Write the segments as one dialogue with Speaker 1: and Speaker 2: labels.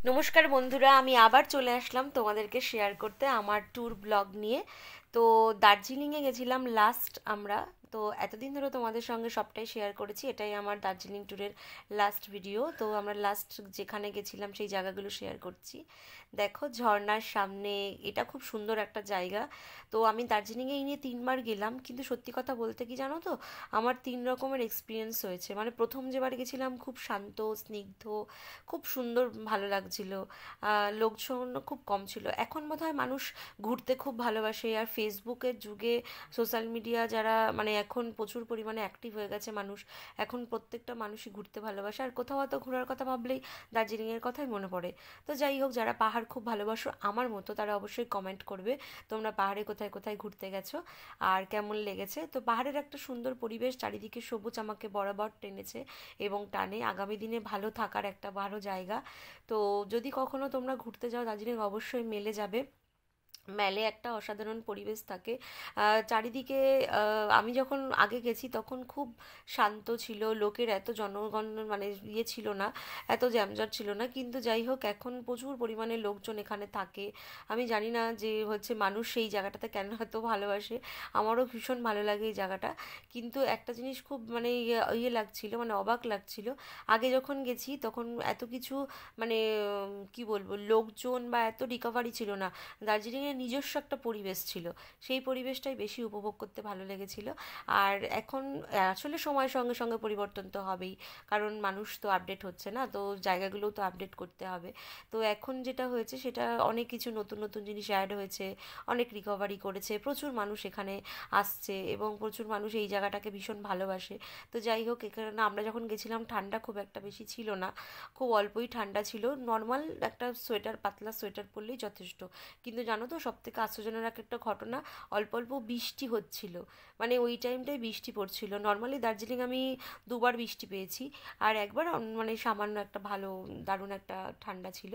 Speaker 1: নমস্কার বন্ধুরা, আমি আবার চলে আসলাম তোমাদেরকে শেয়ার করতে আমার ট্যুর ব্লগ নিয়ে। তো দার্জিলিংয়ে গেছিলাম লাস্ট আমরা। তো এতদিন ধরে তোমাদের সঙ্গে সবটাই শেয়ার করেছি, এটাই আমার দার্জিলিং ট্যুরের লাস্ট ভিডিও। তো আমরা লাস্ট যেখানে গেছিলাম সেই জায়গাগুলো শেয়ার করছি। দেখো ঝর্ণার সামনে, এটা খুব সুন্দর একটা জায়গা। তো আমি দার্জিলিংয়ে এই নিয়ে 3বার গেলাম, কিন্তু সত্যি কথা বলতে কি জানো তো, আমার 3 রকমের এক্সপিরিয়েন্স হয়েছে। মানে প্রথম যেবার গেছিলাম খুব শান্ত স্নিগ্ধ, খুব সুন্দর, ভালো লাগছিল। লোকজন খুব কম ছিল। এখন বোধহয় মানুষ ঘুরতে খুব ভালোবাসে, আর ফেসবুকের যুগে সোশ্যাল মিডিয়া যারা মানে এখন প্রচুর পরিমাণে অ্যাক্টিভ হয়ে গেছে মানুষ। এখন প্রত্যেকটা মানুষই ঘুরতে ভালোবাসে, আর কোথাও হয়তো ঘোরার কথা ভাবলেই দার্জিলিংয়ের কথাই মনে পড়ে। তো যাই হোক, যারা পাহাড় খুব ভালোবাসো আমার মতো, তারা অবশ্যই কমেন্ট করবে তোমরা পাহাড়ে কোথায় কোথায় ঘুরতে গেছো আর কেমন লেগেছে। তো পাহাড়ের একটা সুন্দর পরিবেশ, চারিদিকে সবুজ আমাকে বরাবর টেনেছে এবং টানে। আগামী দিনে ভালো থাকার একটা ভালো জায়গা। তো যদি কখনো তোমরা ঘুরতে যাও দার্জিলিং, অবশ্যই মেলে যাবে। মেলে একটা অসাধারণ পরিবেশ থাকে। চারিদিকে আমি যখন আগে গেছি তখন খুব শান্ত ছিল, লোকের এত জনগণ মানে ছিল না, এত জ্যামজট ছিল না। কিন্তু যাই হোক, এখন প্রচুর পরিমাণে লোকজন এখানে থাকে। আমি জানি না যে হচ্ছে মানুষ সেই জায়গাটাতে কেন এত ভালোবাসে। আমারও ভীষণ ভালো লাগে এই জায়গাটা। কিন্তু একটা জিনিস খুব মানে ইয়ে ইয়ে লাগছিল, মানে অবাক লাগছিল। আগে যখন গেছি তখন এত কিছু মানে কি বলবো, লোকজন বা এত রিকভারি ছিল না। দার্জিলিংয়ের নিজস্ব একটা পরিবেশ ছিল, সেই পরিবেশটাই বেশি উপভোগ করতে ভালো লেগেছিল। আর এখন আসলে সময়ের সঙ্গে সঙ্গে পরিবর্তন তো হবেই, কারণ মানুষ তো আপডেট হচ্ছে না, তো জায়গাগুলোও তো আপডেট করতে হবে। তো এখন যেটা হয়েছে সেটা অনেক কিছু নতুন নতুন জিনিস অ্যাড হয়েছে, অনেক রিকভারি করেছে, প্রচুর মানুষ এখানে আসছে এবং প্রচুর মানুষ এই জায়গাটাকে ভীষণ ভালোবাসে। তো যাই হোক, এখানে আমরা যখন গেছিলাম ঠান্ডা খুব একটা বেশি ছিল না, খুব অল্পই ঠান্ডা ছিল। নর্মাল একটা সোয়েটার, পাতলা সোয়েটার পরলেই যথেষ্ট। কিন্তু জানো তো, সব থেকে আশ্চর্যজনক একটা ঘটনা, অল্প অল্প বৃষ্টি হচ্ছিল। মানে ওই টাইমটায় বৃষ্টি পড়ছিল। নর্মালি দার্জিলিং আমি 2বার বৃষ্টি পেয়েছি, আর একবার মানে সামান্য একটা ভালো, দারুণ একটা ঠান্ডা ছিল।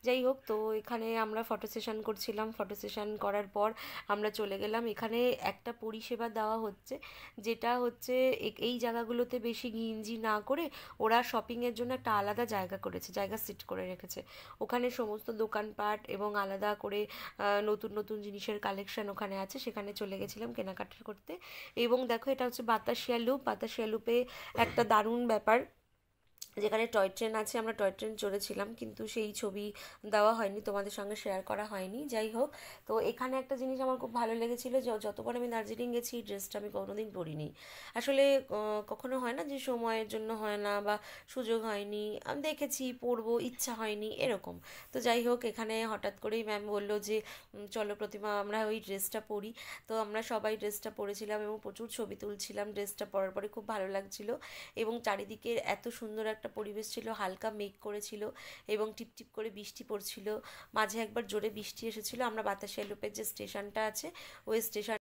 Speaker 1: যাই হোক, তো এখানে আমরা ফটো সেশন করছিলাম। ফটো সেশন করার পর আমরা চলে গেলাম। এখানে একটা পরিষেবা দেওয়া হচ্ছে, যেটা হচ্ছে এই জায়গাগুলোতে বেশি ঘিঞ্জি না করে ওরা শপিংয়ের জন্য একটা আলাদা জায়গা করেছে, জায়গা সিট করে রেখেছে। ওখানে সমস্ত দোকানপাট এবং আলাদা করে নতুন নতুন জিনিসের কালেকশন ওখানে আছে। সেখানে চলে গেছিলাম কেনাকাটা করতে। এবং দেখো, এটা হচ্ছে বাতাসিয়া লুপ। বাতাসিয়া লুপে একটা দারুণ ব্যাপার, যেখানে টয় ট্রেন আছে, আমরা টয় ট্রেন চড়েছিলাম, কিন্তু সেই ছবি দেওয়া হয়নি, তোমাদের সঙ্গে শেয়ার করা হয়নি। যাই হোক, তো এখানে একটা জিনিস আমার খুব ভালো লেগেছিলো, যে যতবার আমি দার্জিলিং গেছি এই ড্রেসটা আমি কোনোদিন পরিনি। আসলে কখনো হয় না যে সময়ের জন্য হয় না বা সুযোগ হয়নি, আমি দেখেছি পরবো, ইচ্ছা হয়নি এরকম। তো যাই হোক, এখানে হঠাৎ করেই ম্যাম বললো যে চলো প্রতিমা আমরা ওই ড্রেসটা পরি। তো আমরা সবাই ড্রেসটা পরেছিলাম এবং প্রচুর ছবি তুলছিলাম। ড্রেসটা পরার পরে খুব ভালো লাগছিল এবং চারিদিকে এত সুন্দর একটা পরিবেশ ছিল, হালকা মেঘ করেছিল এবং টিপটিপ করে বৃষ্টি পড়ছিল। মাঝে একবার জোরে বৃষ্টি এসেছিল। আমরা বাতাসিয়া লুপের যে স্টেশনটা আছে, ওই স্টেশন